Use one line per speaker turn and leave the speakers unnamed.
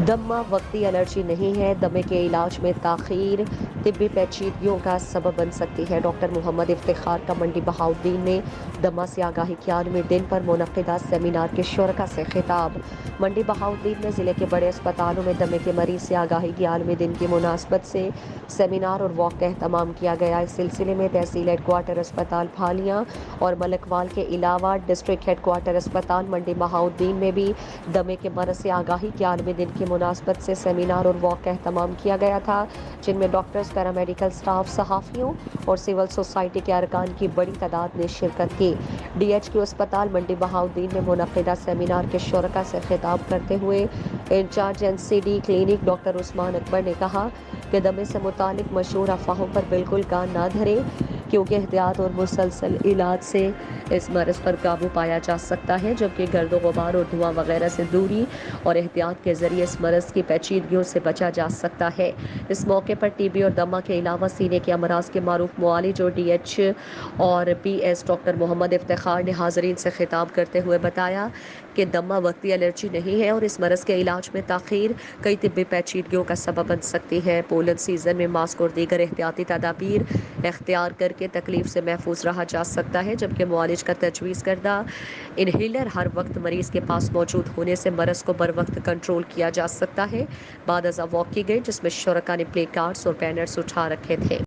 दमा वक्ती एलर्जी नहीं है, दमे के इलाज में ताखीर तिब्बी पेचीदगियों का सबब बन सकती है। डॉक्टर मोहम्मद इफ्तिखार का मंडी बहाउद्दीन ने दमा से आगाही के आलमी दिन पर मुनक्किदा सेमिनार के शुरका से खिताब। मंडी बहाउद्दीन में ज़िले के बड़े अस्पतालों में दमे के मरीज से आगाही के आलमी दिन की मुनासबत से सेमिनार और वॉक का अहतमाम किया गया। इस सिलसिले में तहसील हेडक्वार्टर अस्पताल फालियाँ और मलकवाल के अलावा डिस्ट्रिक्ट हेडक्वार्टर अस्पताल मंडी बहाउद्दीन में भी दमे के मरज से आगाही के आलमी दिन की मुनासबत से सेमिनार और वॉक का अहतमाम किया गया था, जिनमें डॉक्टर्स, पैरामेडिकल स्टाफ, सहाफ़ियों और सिविल सोसाइटी के अरकान की बड़ी तादाद ने शिरकत की। DHQ अस्पताल मंडी बहाउद्दीन में मुनक्किदा सेमिनार के शुरका से खिताब करते हुए incharge NCD clinic doctor Usman Akbar ने कहा कि दमे से मुतालिक मशहूर अफवाहों पर बिल्कुल कान ना धरे, क्योंकि एहतियात और मुसलसल इलाज से इस मरज़ पर काबू पाया जा सकता है, जबकि गर्द गुबार और धुआं वगैरह से दूरी और एहतियात के ज़रिए इस मरज़ की पेचीदगियों से बचा जा सकता है। इस मौके पर TB और दमा के अलावा सीने के अमराज के मारूफ मुआलिज और DH और PS डॉक्टर मोहम्मद इफ्तिखार ने हाज़रीन से खिताब करते हुए बताया कि दमा वक्ती एलर्जी नहीं है और इस मरज़ के इलाज में ताख़ीर कई तिब्बी पेचीदगियों का सबब बन सकती है। पोलन सीज़न में मास्क और दीगर एहतियाती तदाबीर इख्तियार करके तकलीफ से महफूज रहा जा सकता है, जबकि मुआलिज का तजवीज़ करदा इनहेलर हर वक्त मरीज़ के पास मौजूद होने से मरज़ को बर वक्त कंट्रोल किया जा सकता है। बाद अज़ा वॉक की गई, जिसमें शुरका ने प्ले कार्ड्स और बैनर्स उठा रखे थे।